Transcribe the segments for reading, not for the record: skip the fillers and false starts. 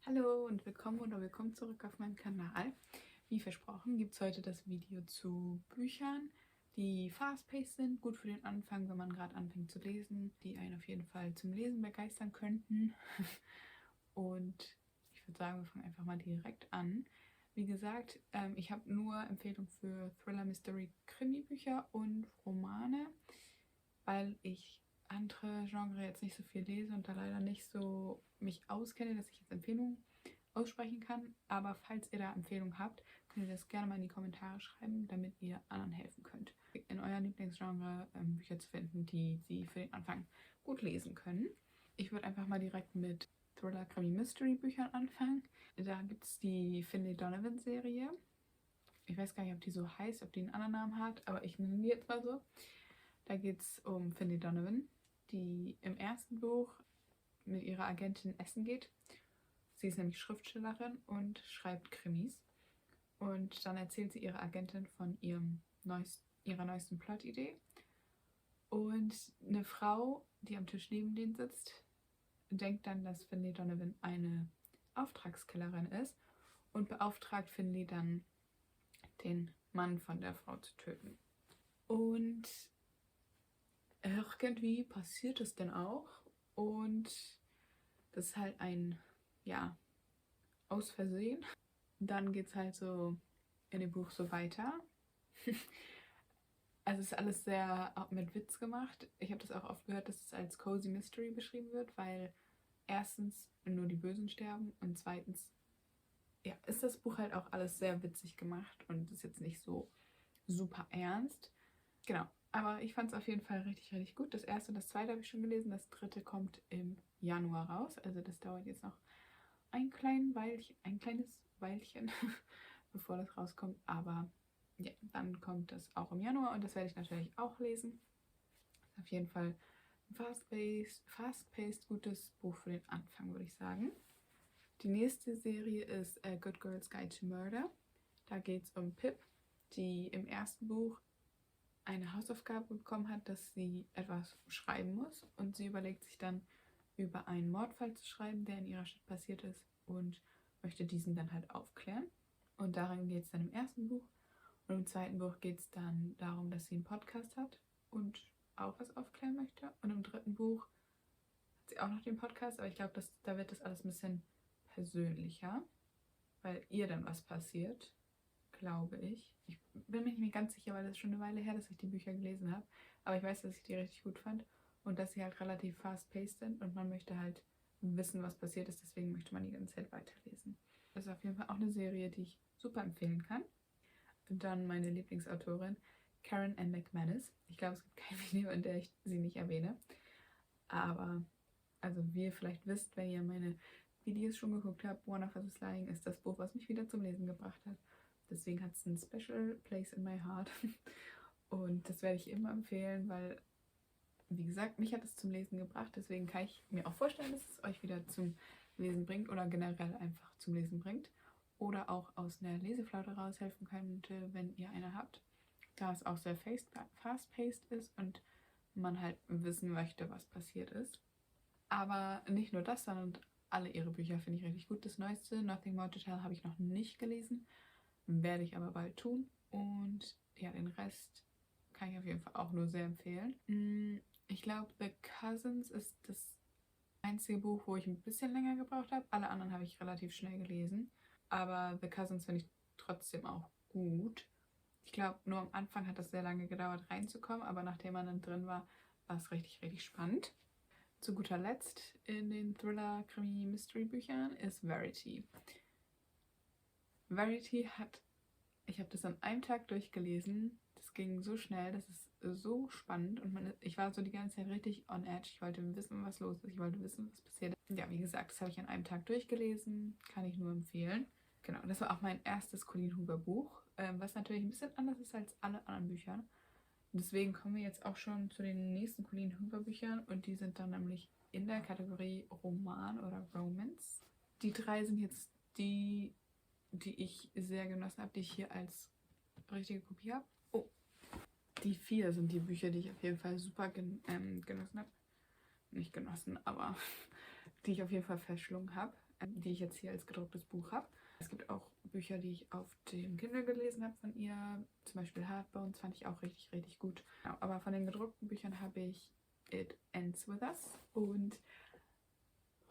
Hallo und willkommen zurück auf meinem Kanal. Wie versprochen gibt es heute das Video zu Büchern, die fast-paced sind, gut für den Anfang, wenn man gerade anfängt zu lesen, die einen auf jeden Fall zum Lesen begeistern könnten. Und ich würde sagen, wir fangen einfach mal direkt an. Wie gesagt, ich habe nur Empfehlungen für Thriller, Mystery, Krimi-Bücher und Romane, weil ich andere Genre jetzt nicht so viel lese und da leider nicht so mich auskenne, dass ich jetzt Empfehlungen aussprechen kann. Aber falls ihr da Empfehlungen habt, könnt ihr das gerne mal in die Kommentare schreiben, damit ihr anderen helfen könnt, in euer Lieblingsgenre Bücher zu finden, die sie für den Anfang gut lesen können. Ich würde einfach mal direkt mit Thriller, Krimi, Mystery Büchern anfangen. Da gibt es die Finlay Donovan Serie. Ich weiß gar nicht, ob die so heißt, ob die einen anderen Namen hat, aber ich nenne die jetzt mal so. Da geht es um Finlay Donovan, die im ersten Buch mit ihrer Agentin essen geht. Sie ist nämlich Schriftstellerin und schreibt Krimis. Und dann erzählt sie ihrer Agentin von ihrer neuesten Plotidee. Und eine Frau, die am Tisch neben denen sitzt, denkt dann, dass Finlay Donovan eine Auftragskillerin ist und beauftragt Finlay dann, den Mann von der Frau zu töten. Und irgendwie passiert es dann auch. Und das ist halt ja, aus Versehen. Dann geht es halt so in dem Buch so weiter. Also es ist alles sehr mit Witz gemacht. Ich habe das auch oft gehört, dass es als Cozy Mystery beschrieben wird, weil erstens nur die Bösen sterben und zweitens ja, ist das Buch halt auch alles sehr witzig gemacht und ist jetzt nicht so super ernst. Genau, aber ich fand es auf jeden Fall richtig, richtig gut. Das erste und das zweite habe ich schon gelesen. Das dritte kommt im Januar raus. Also das dauert jetzt noch ein kleines Weilchen, bevor das rauskommt. Aber ja, dann kommt das auch im Januar und das werde ich natürlich auch lesen. Auf jeden Fall ein fast-paced gutes Buch für den Anfang, würde ich sagen. Die nächste Serie ist A Good Girl's Guide to Murder. Da geht es um Pip, die im ersten Buch eine Hausaufgabe bekommen hat, dass sie etwas schreiben muss. Und sie überlegt sich dann, über einen Mordfall zu schreiben, der in ihrer Stadt passiert ist und möchte diesen dann halt aufklären. Und darin geht es dann im ersten Buch. Und im zweiten Buch geht es dann darum, dass sie einen Podcast hat und auch was aufklären möchte. Und im dritten Buch hat sie auch noch den Podcast, aber ich glaube, da wird das alles ein bisschen persönlicher, weil ihr dann was passiert, glaube ich. Ich bin mir nicht mehr ganz sicher, weil das ist schon eine Weile her, dass ich die Bücher gelesen habe. Aber ich weiß, dass ich die richtig gut fand und dass sie halt relativ fast-paced sind und man möchte halt wissen, was passiert ist. Deswegen möchte man die ganze Zeit weiterlesen. Das ist auf jeden Fall auch eine Serie, die ich super empfehlen kann. Und dann meine Lieblingsautorin, Karen Ann McManus. Ich glaube, es gibt kein Video, in der ich sie nicht erwähne. Aber, also wie ihr vielleicht wisst, wenn ihr meine Videos schon geguckt habt, One of Us is Lying ist das Buch, was mich wieder zum Lesen gebracht hat. Deswegen hat es einen special place in my heart. Und das werde ich immer empfehlen, weil, wie gesagt, mich hat es zum Lesen gebracht. Deswegen kann ich mir auch vorstellen, dass es euch wieder zum Lesen bringt oder generell einfach zum Lesen bringt. Oder auch aus einer Leseflaute raushelfen könnte, wenn ihr eine habt. Da es auch sehr fast-paced ist und man halt wissen möchte, was passiert ist. Aber nicht nur das, sondern alle ihre Bücher finde ich richtig gut. Das neueste, Nothing More to Tell, habe ich noch nicht gelesen. Werde ich aber bald tun. Und ja, den Rest kann ich auf jeden Fall auch nur sehr empfehlen. Ich glaube, The Cousins ist das einzige Buch, wo ich ein bisschen länger gebraucht habe. Alle anderen habe ich relativ schnell gelesen. Aber The Cousins finde ich trotzdem auch gut. Ich glaube, nur am Anfang hat es sehr lange gedauert, reinzukommen. Aber nachdem man dann drin war, war es richtig, richtig spannend. Zu guter Letzt in den Thriller, Krimi, Mystery Büchern ist Verity. Ich habe das an einem Tag durchgelesen. Das ging so schnell, das ist so spannend und ich war so die ganze Zeit richtig on edge. Ich wollte wissen, was los ist. Ich wollte wissen, was passiert ist. Ja, wie gesagt, das habe ich an einem Tag durchgelesen. Kann ich nur empfehlen. Genau, das war auch mein erstes Colleen Hoover Buch, was natürlich ein bisschen anders ist als alle anderen Bücher. Deswegen kommen wir jetzt auch schon zu den nächsten Colleen Hoover Büchern und die sind dann nämlich in der Kategorie Roman oder Romance. Die drei sind jetzt die ich sehr genossen habe, die ich hier als richtige Kopie habe. Oh, die 4 sind die Bücher, die ich auf jeden Fall super genossen habe. Nicht genossen, aber die ich auf jeden Fall verschlungen habe. die ich jetzt hier als gedrucktes Buch habe. Es gibt auch Bücher, die ich auf dem Kindle gelesen habe von ihr. Zum Beispiel Hardbones fand ich auch richtig, richtig gut. Genau, aber von den gedruckten Büchern habe ich It Ends With Us. Und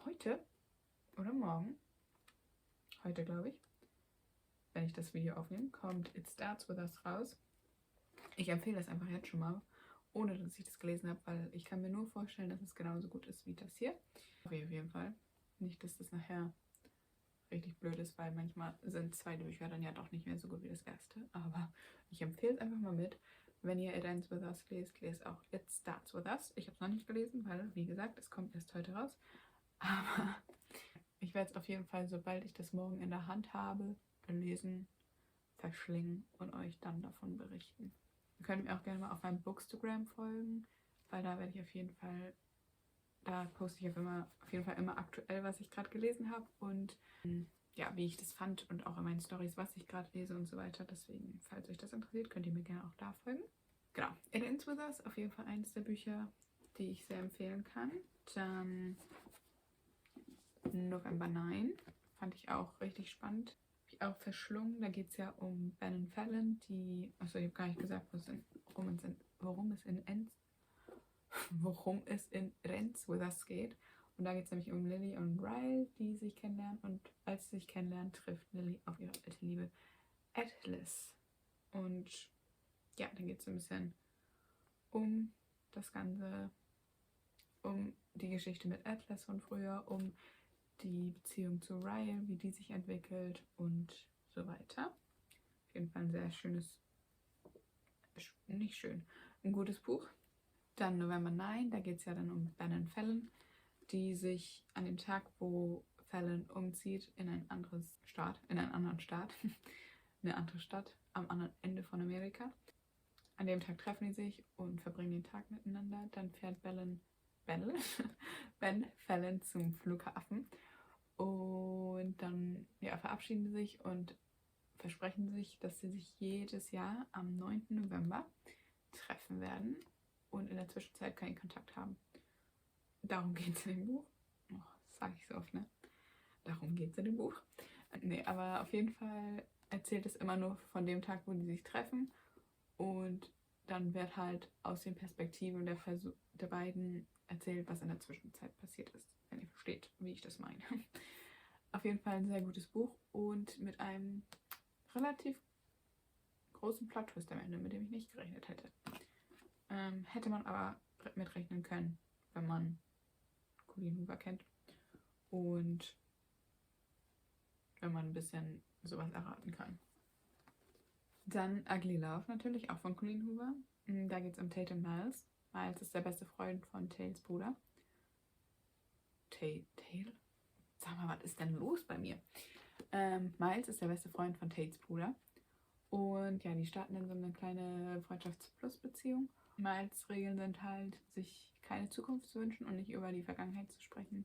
heute oder morgen, heute glaube ich, wenn ich das Video aufnehme, kommt It Starts With Us raus. Ich empfehle das einfach jetzt schon mal, ohne dass ich das gelesen habe, weil ich kann mir nur vorstellen, dass es genauso gut ist wie das hier. Auf jeden Fall. Nicht, dass das nachher richtig blöd ist, weil manchmal sind zwei Bücher dann ja doch nicht mehr so gut wie das erste. Aber ich empfehle es einfach mal mit. Wenn ihr It Ends With Us lest auch It Starts With Us. Ich habe es noch nicht gelesen, weil, wie gesagt, es kommt erst heute raus. Aber ich werde es auf jeden Fall, sobald ich das morgen in der Hand habe, lesen, verschlingen und euch dann davon berichten. Ihr könnt mir auch gerne mal auf meinem Bookstagram folgen, weil da werde ich auf jeden Fall, da poste ich auf jeden Fall immer aktuell, was ich gerade gelesen habe und ja, wie ich das fand und auch in meinen Storys, was ich gerade lese und so weiter. Deswegen, falls euch das interessiert, könnt ihr mir gerne auch da folgen. Genau, It Ends With Us, auf jeden Fall eines der Bücher, die ich sehr empfehlen kann. Dann November 9, fand ich auch richtig spannend. Habe ich auch verschlungen. Da geht es ja um Ben und Fallon, die, achso, ich habe gar nicht gesagt, worum es in Ends With Us geht. Und da geht es nämlich um Lily und Ryle, die sich kennenlernen. Und als sie sich kennenlernen, trifft Lily auf ihre alte Liebe Atlas. Und ja, dann geht es ein bisschen um das Ganze, um die Geschichte mit Atlas von früher, um die Beziehung zu Ryle, wie die sich entwickelt und so weiter. Auf jeden Fall ein sehr schönes, nicht schön, ein gutes Buch. Dann November 9, da geht es ja dann um Ben und Fallon, die sich an dem Tag, wo Fallon umzieht, in einen anderen Staat, eine andere Stadt am anderen Ende von Amerika. An dem Tag treffen die sich und verbringen den Tag miteinander. Dann fährt Ben Fallon zum Flughafen und dann verabschieden sie sich und versprechen sich, dass sie sich jedes Jahr am 9. November treffen werden und in der Zwischenzeit keinen Kontakt haben. Darum geht es in dem Buch. Oh, das sage ich so oft, ne? Darum geht es in dem Buch. Nee, aber auf jeden Fall erzählt es immer nur von dem Tag, wo die sich treffen. Und dann wird halt aus den Perspektiven der beiden erzählt, was in der Zwischenzeit passiert ist. Wenn ihr versteht, wie ich das meine. Auf jeden Fall ein sehr gutes Buch und mit einem relativ großen Plot-Twist am Ende, mit dem ich nicht gerechnet hätte. Hätte man aber mitrechnen können, wenn man Colleen Hoover kennt und wenn man ein bisschen sowas erraten kann. Dann Ugly Love natürlich, auch von Colleen Hoover. Da geht es um Tate und Miles. Miles ist der beste Freund von Tales Bruder. Tale? Sag mal, was ist denn los bei mir? Miles ist der beste Freund von Tates Bruder. Und ja, die starten dann so eine kleine Freundschafts-Plus-Beziehung. Miles Regeln sind halt, sich keine Zukunft zu wünschen und nicht über die Vergangenheit zu sprechen.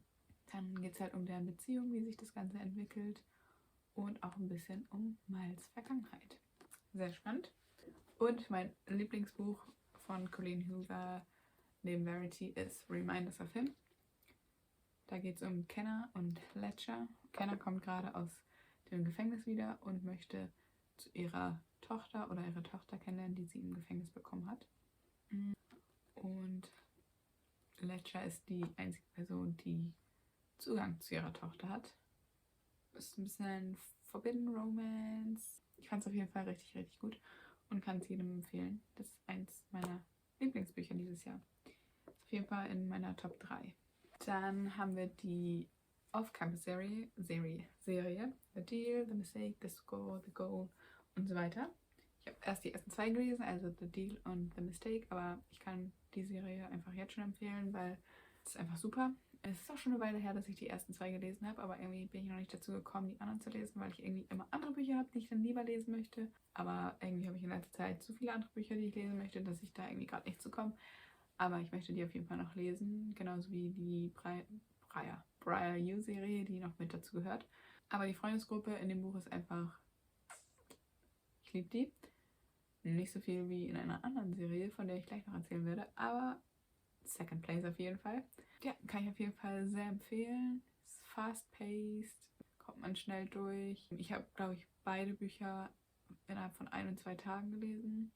Dann geht es halt um deren Beziehung, wie sich das Ganze entwickelt. Und auch ein bisschen um Miles Vergangenheit. Sehr spannend. Und mein Lieblingsbuch von Colleen Hoover neben Verity ist Reminders of Him. Da geht es um Kenna und Ledger. Kenna kommt gerade aus dem Gefängnis wieder und möchte zu ihrer Tochter kennenlernen, die sie im Gefängnis bekommen hat. Und Ledger ist die einzige Person, die Zugang zu ihrer Tochter hat. Ist ein bisschen Forbidden Romance. Ich fand es auf jeden Fall richtig, richtig gut und kann es jedem empfehlen. Das ist eins meiner Lieblingsbücher dieses Jahr. Ist auf jeden Fall in meiner Top 3. Dann haben wir die Off-Campus-Serie. The Deal, The Mistake, The Score, The Goal und so weiter. Ich habe erst die ersten 2 gelesen, also The Deal und The Mistake, aber ich kann die Serie einfach jetzt schon empfehlen, weil es ist einfach super. Es ist auch schon eine Weile her, dass ich die ersten 2 gelesen habe, aber irgendwie bin ich noch nicht dazu gekommen, die anderen zu lesen, weil ich irgendwie immer andere Bücher habe, die ich dann lieber lesen möchte. Aber irgendwie habe ich in letzter Zeit zu viele andere Bücher, die ich lesen möchte, dass ich da irgendwie gerade nicht zukomme. Aber ich möchte die auf jeden Fall noch lesen, genauso wie die Briar You-Serie, die noch mit dazu gehört. Aber die Freundesgruppe in dem Buch ist einfach, ich liebe die. Nicht so viel wie in einer anderen Serie, von der ich gleich noch erzählen werde, aber Second Place auf jeden Fall. Ja, kann ich auf jeden Fall sehr empfehlen. Ist fast-paced, kommt man schnell durch. Ich habe, glaube ich, beide Bücher innerhalb von 1 und 2 Tagen gelesen.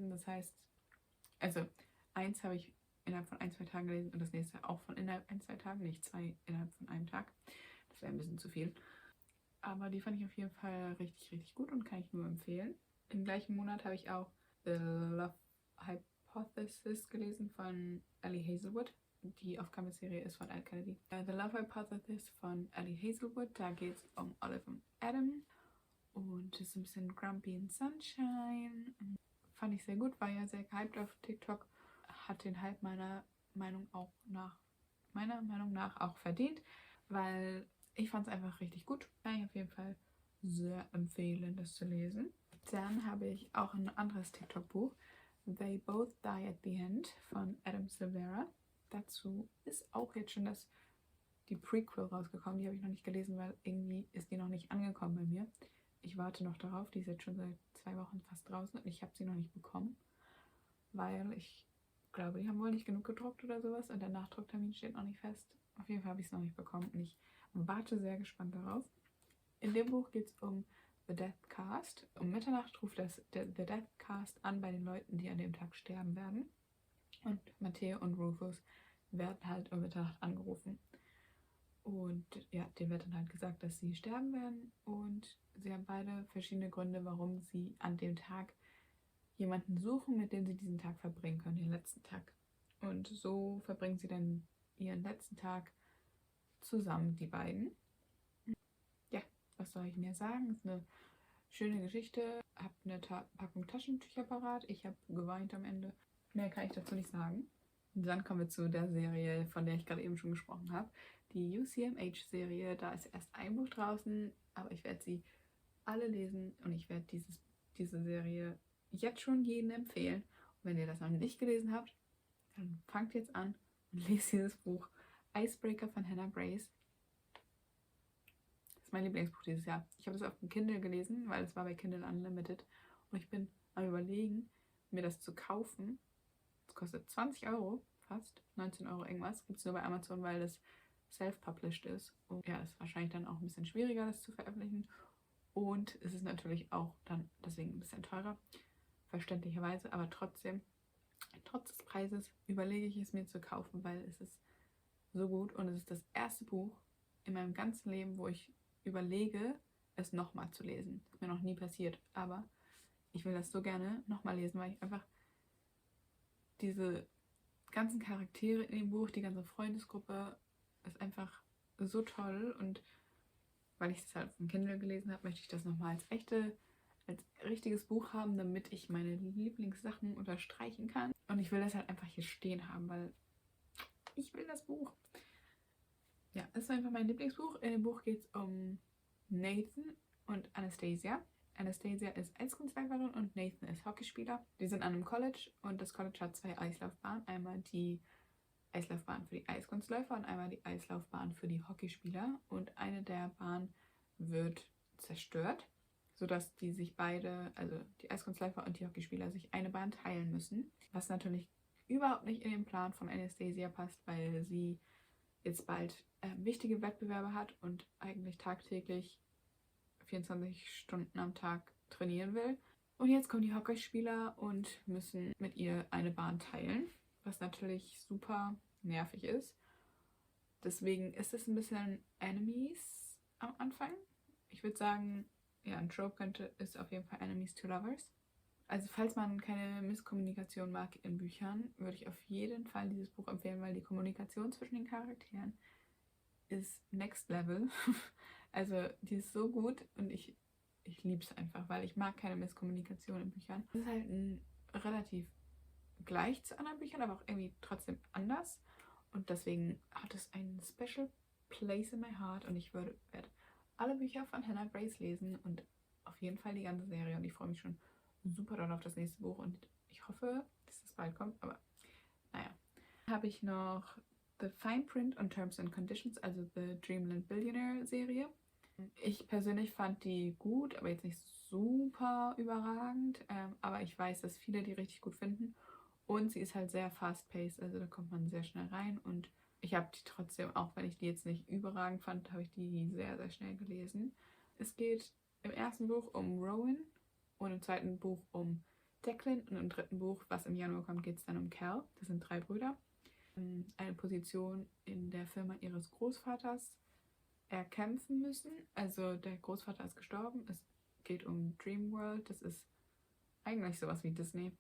Das heißt, also eins habe ich innerhalb von 1, 2 Tagen gelesen und das nächste auch von innerhalb 1, 2 Tagen, nicht 2 innerhalb von einem Tag. Das wäre ein bisschen zu viel. Aber die fand ich auf jeden Fall richtig, richtig gut und kann ich nur empfehlen. Im gleichen Monat habe ich auch The Love Hypothesis gelesen von Ellie Hazelwood, die Aufgabenserie ist von Al Kennedy. The Love Hypothesis von Ellie Hazelwood, da geht es um Olive und Adam und ist ein bisschen Grumpy in Sunshine. Fand ich sehr gut, war ja sehr gehypt auf TikTok, hat den Hype meiner Meinung nach auch verdient, weil ich fand es einfach richtig gut. Kann ich auf jeden Fall sehr empfehlen, das zu lesen. Dann habe ich auch ein anderes TikTok-Buch, They Both Die at the End von Adam Silvera. Dazu ist auch jetzt schon die Prequel rausgekommen. Die habe ich noch nicht gelesen, weil irgendwie ist die noch nicht angekommen bei mir. Ich warte noch darauf. Die ist jetzt schon seit 2 Wochen fast draußen und ich habe sie noch nicht bekommen, weil ich glaube, die haben wohl nicht genug gedruckt oder sowas und der Nachdrucktermin steht noch nicht fest. Auf jeden Fall habe ich es noch nicht bekommen und ich warte sehr gespannt darauf. In dem Buch geht es um The Death Cast. Um Mitternacht ruft The Death Cast an bei den Leuten, die an dem Tag sterben werden. Und Matteo und Rufus werden halt um Mitternacht angerufen. Und ja, denen wird dann halt gesagt, dass sie sterben werden. Und sie haben beide verschiedene Gründe, warum sie an dem Tag jemanden suchen, mit dem sie diesen Tag verbringen können, den letzten Tag. Und so verbringen sie dann ihren letzten Tag zusammen, die beiden. Ja, was soll ich mehr sagen? Es ist eine schöne Geschichte. Hab eine Packung Taschentücher parat. Ich habe geweint am Ende. Mehr kann ich dazu nicht sagen. Und dann kommen wir zu der Serie, von der ich gerade eben schon gesprochen habe. Die UCMH-Serie. Da ist erst ein Buch draußen, aber ich werde sie alle lesen und ich werde diese Serie jetzt schon jedem empfehlen. Und wenn ihr das noch nicht gelesen habt, dann fangt jetzt an und lest dieses Buch. Icebreaker von Hannah Brace. Das ist mein Lieblingsbuch dieses Jahr. Ich habe das auf dem Kindle gelesen, weil es war bei Kindle Unlimited. Und ich bin am Überlegen, mir das zu kaufen. Das kostet 20 Euro, fast 19 Euro irgendwas. Gibt es nur bei Amazon, weil das self-published ist. Und ja, ist wahrscheinlich dann auch ein bisschen schwieriger, das zu veröffentlichen. Und es ist natürlich auch dann deswegen ein bisschen teurer, verständlicherweise. Aber trotzdem, trotz des Preises, überlege ich es mir zu kaufen, weil es ist so gut. Und es ist das erste Buch in meinem ganzen Leben, wo ich überlege, es nochmal zu lesen. Das ist mir noch nie passiert. Aber ich will das so gerne nochmal lesen, weil ich einfach diese ganzen Charaktere in dem Buch, die ganze Freundesgruppe, ist einfach so toll. Und weil ich es halt auf dem Kindle gelesen habe, möchte ich das nochmal als richtiges Buch haben, damit ich meine Lieblingssachen unterstreichen kann. Und ich will das halt einfach hier stehen haben, weil ich will das Buch. Ja, das ist einfach mein Lieblingsbuch. In dem Buch geht es um Nathan und Anastasia. Anastasia ist Eiskunstläuferin und Nathan ist Hockeyspieler. Die sind an einem College und das College hat 2 Eislaufbahnen. Einmal die Eislaufbahn für die Eiskunstläufer und einmal die Eislaufbahn für die Hockeyspieler. Und eine der Bahnen wird zerstört, sodass die sich beide, also die Eiskunstläufer und die Hockeyspieler, sich eine Bahn teilen müssen. Was natürlich überhaupt nicht in den Plan von Anastasia passt, weil sie jetzt bald wichtige Wettbewerbe hat und eigentlich tagtäglich 24 Stunden am Tag trainieren will. Und jetzt kommen die Hockeyspieler und müssen mit ihr eine Bahn teilen, was natürlich super nervig ist. Deswegen ist es ein bisschen Enemies am Anfang. Ich würde sagen, ja, ein Trope ist auf jeden Fall Enemies to Lovers. Also falls man keine Misskommunikation mag in Büchern, würde ich auf jeden Fall dieses Buch empfehlen, weil die Kommunikation zwischen den Charakteren ist next level. Also die ist so gut und ich liebe es einfach, weil ich mag keine Misskommunikation in Büchern. Es ist halt relativ gleich zu anderen Büchern, aber auch irgendwie trotzdem anders. Und deswegen hat es einen special place in my heart und ich werde alle Bücher von Hannah Brace lesen und auf jeden Fall die ganze Serie. Und ich freue mich schon super doll auf das nächste Buch und ich hoffe, dass es bald kommt. Aber naja. Habe ich noch The Fine Print on Terms and Conditions, also The Dreamland Billionaire Serie. Ich persönlich fand die gut, aber jetzt nicht super überragend. Aber ich weiß, dass viele die richtig gut finden. Und sie ist halt sehr fast-paced, also da kommt man sehr schnell rein. Und ich habe die trotzdem, auch wenn ich die jetzt nicht überragend fand, habe ich die sehr, sehr schnell gelesen. Es geht im ersten Buch um Rowan und im zweiten Buch um Declan und im dritten Buch, was im Januar kommt, geht es dann um Cal. Das sind 3 Brüder. Eine Position in der Firma ihres Großvaters erkämpfen müssen. Also der Großvater ist gestorben. Es geht um Dreamworld. Das ist eigentlich sowas wie Disney.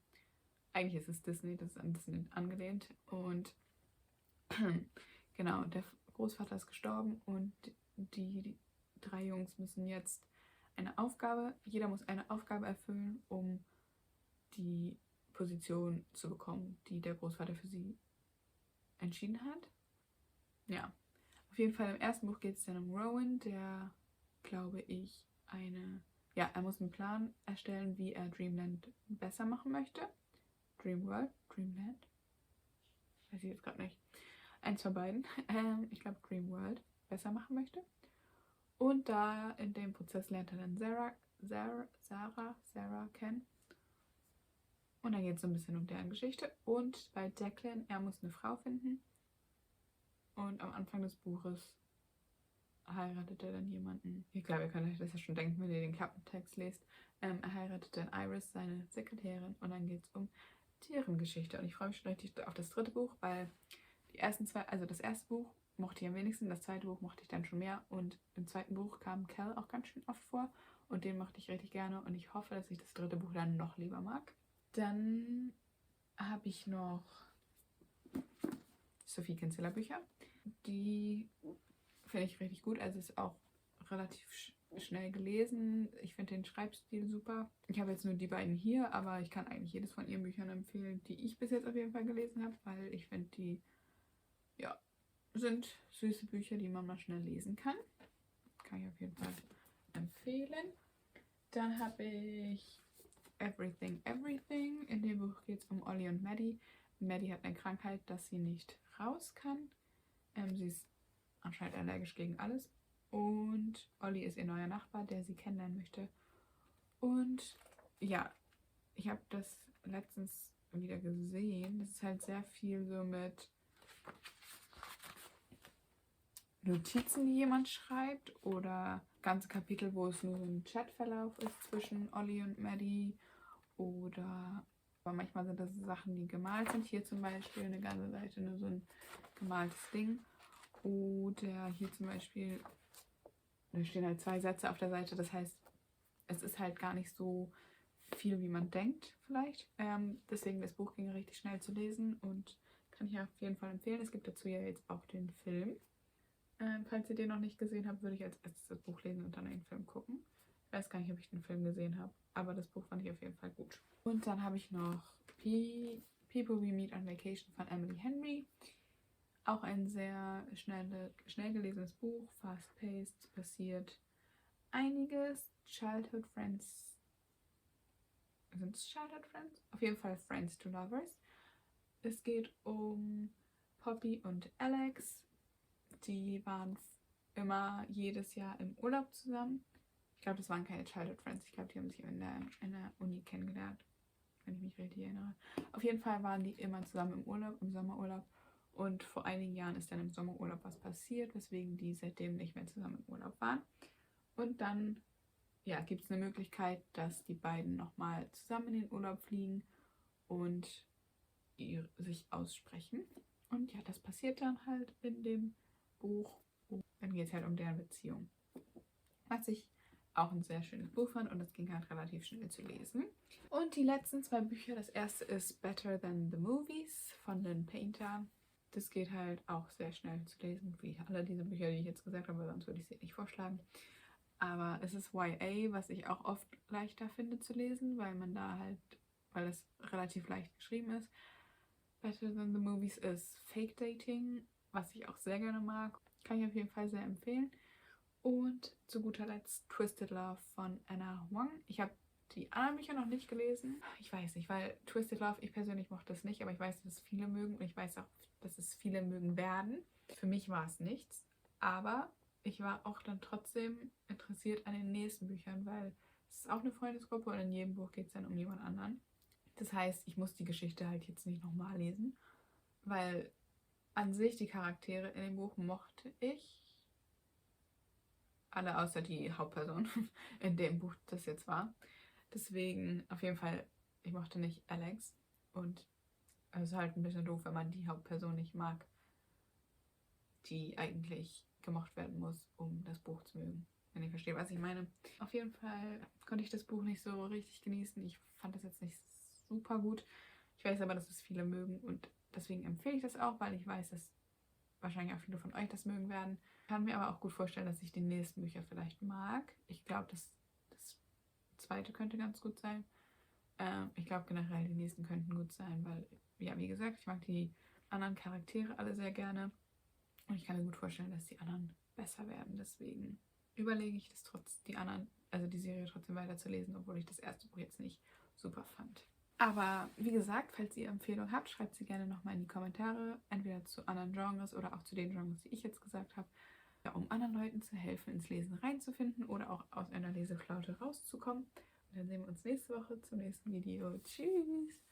Eigentlich ist es Disney, das ist an Disney angelehnt. Und genau, der Großvater ist gestorben und die 3 Jungs müssen jetzt jeder muss eine Aufgabe erfüllen, um die Position zu bekommen, die der Großvater für sie entschieden hat. Ja, auf jeden Fall im ersten Buch geht es dann um Rowan, der, glaube ich, er muss einen Plan erstellen, wie er Dreamland besser machen möchte. Dreamworld, Dreamland? Weiß ich jetzt gerade nicht. Eins von beiden. Ich glaube Dreamworld besser machen möchte. Und da in dem Prozess lernt er dann Sarah kennen. Und dann geht es so ein bisschen um deren Geschichte. Und bei Declan, er muss eine Frau finden. Und am Anfang des Buches heiratet er dann jemanden. Ich glaube, ihr könnt euch das ja schon denken, wenn ihr den Klappentext lest. Er heiratet dann Iris, seine Sekretärin. Und dann geht es um deren Geschichte. Und ich freue mich schon richtig auf das 3. Buch, weil die ersten 2, also das erste Buch mochte ich am wenigsten, das 2. Buch mochte ich dann schon mehr. Und im 2. Buch kam Cal auch ganz schön oft vor. Und den mochte ich richtig gerne. Und ich hoffe, dass ich das 3. Buch dann noch lieber mag. Dann habe ich noch Sophie Kinsella Bücher. Die finde ich richtig gut. Also ist auch relativ schnell gelesen. Ich finde den Schreibstil super. Ich habe jetzt nur die beiden hier, aber ich kann eigentlich jedes von ihren Büchern empfehlen, die ich bis jetzt auf jeden Fall gelesen habe, weil ich finde, die sind süße Bücher, die man mal schnell lesen kann. Kann ich auf jeden Fall empfehlen. Dann habe ich Everything, Everything. In dem Buch geht es um Ollie und Maddie. Maddie hat eine Krankheit, dass sie nicht raus kann. Sie ist anscheinend allergisch gegen alles. Und Ollie ist ihr neuer Nachbar, der sie kennenlernen möchte. Und ja, ich habe das letztens wieder gesehen. Das ist halt sehr viel so mit Notizen, die jemand schreibt, oder ganze Kapitel, wo es nur so ein Chatverlauf ist zwischen Ollie und Maddie, oder aber manchmal sind das Sachen, die gemalt sind. Hier zum Beispiel eine ganze Seite nur so ein gemaltes Ding. Oder hier zum Beispiel, da stehen halt 2 Sätze auf der Seite. Das heißt, es ist halt gar nicht so viel, wie man denkt vielleicht. Deswegen, das Buch ging richtig schnell zu lesen und kann ich auf jeden Fall empfehlen. Es gibt dazu ja jetzt auch den Film. Falls ihr den noch nicht gesehen habt, würde ich als erstes das Buch lesen und dann den Film gucken. Ich weiß gar nicht, ob ich den Film gesehen habe, aber das Buch fand ich auf jeden Fall gut. Und dann habe ich noch People We Meet on Vacation von Emily Henry. Auch ein sehr schnell gelesenes Buch, fast-paced, passiert einiges. Childhood Friends. Sind es Childhood Friends? Auf jeden Fall Friends to Lovers. Es geht um Poppy und Alex. Die waren immer jedes Jahr im Urlaub zusammen. Ich glaube, das waren keine Childhood Friends. Ich glaube, die haben sich in der Uni kennengelernt, wenn ich mich richtig erinnere. Auf jeden Fall waren die immer zusammen im Urlaub, im Sommerurlaub. Und vor einigen Jahren ist dann im Sommerurlaub was passiert, weswegen die seitdem nicht mehr zusammen im Urlaub waren. Und dann gibt es eine Möglichkeit, dass die beiden nochmal zusammen in den Urlaub fliegen und sich aussprechen. Und ja, das passiert dann halt in dem Buch. Und dann geht es halt um deren Beziehung. Was ich auch ein sehr schönes Buch fand und es ging halt relativ schnell zu lesen. Und die letzten 2 Bücher, das erste ist Better Than the Movies von Lynn Painter. Das geht halt auch sehr schnell zu lesen, wie alle diese Bücher, die ich jetzt gesagt habe, sonst würde ich sie nicht vorschlagen. Aber es ist YA, was ich auch oft leichter finde zu lesen, weil es relativ leicht geschrieben ist. Better Than the Movies ist Fake Dating, was ich auch sehr gerne mag. Kann ich auf jeden Fall sehr empfehlen. Und zu guter Letzt Twisted Love von Anna Huang. Ich habe die anderen Bücher noch nicht gelesen. Ich weiß nicht, weil Twisted Love, ich persönlich mochte das nicht, aber ich weiß, dass es viele mögen und ich weiß auch, dass es viele mögen werden. Für mich war es nichts, aber ich war auch dann trotzdem interessiert an den nächsten Büchern, weil es ist auch eine Freundesgruppe und in jedem Buch geht es dann um jemand anderen. Das heißt, ich muss die Geschichte halt jetzt nicht nochmal lesen, weil an sich die Charaktere in dem Buch mochte ich. Alle außer die Hauptperson in dem Buch das jetzt war. Deswegen auf jeden Fall, ich mochte nicht Alex. Und es ist halt ein bisschen doof, wenn man die Hauptperson nicht mag, die eigentlich gemocht werden muss, um das Buch zu mögen. Wenn ihr versteht, was ich meine. Auf jeden Fall konnte ich das Buch nicht so richtig genießen. Ich fand das jetzt nicht super gut. Ich weiß aber, dass es viele mögen und deswegen empfehle ich das auch, weil ich weiß, dass wahrscheinlich auch viele von euch das mögen werden. Ich kann mir aber auch gut vorstellen, dass ich die nächsten Bücher vielleicht mag. Ich glaube, das zweite könnte ganz gut sein. Ich glaube generell, die nächsten könnten gut sein, weil, ja, wie gesagt, ich mag die anderen Charaktere alle sehr gerne. Und ich kann mir gut vorstellen, dass die anderen besser werden. Deswegen überlege ich das also die Serie trotzdem weiterzulesen, obwohl ich das erste Buch jetzt nicht super fand. Aber wie gesagt, falls ihr Empfehlungen habt, schreibt sie gerne nochmal in die Kommentare, entweder zu anderen Genres oder auch zu den Genres, die ich jetzt gesagt habe, ja, um anderen Leuten zu helfen, ins Lesen reinzufinden oder auch aus einer Leseflaute rauszukommen. Und dann sehen wir uns nächste Woche zum nächsten Video. Tschüss!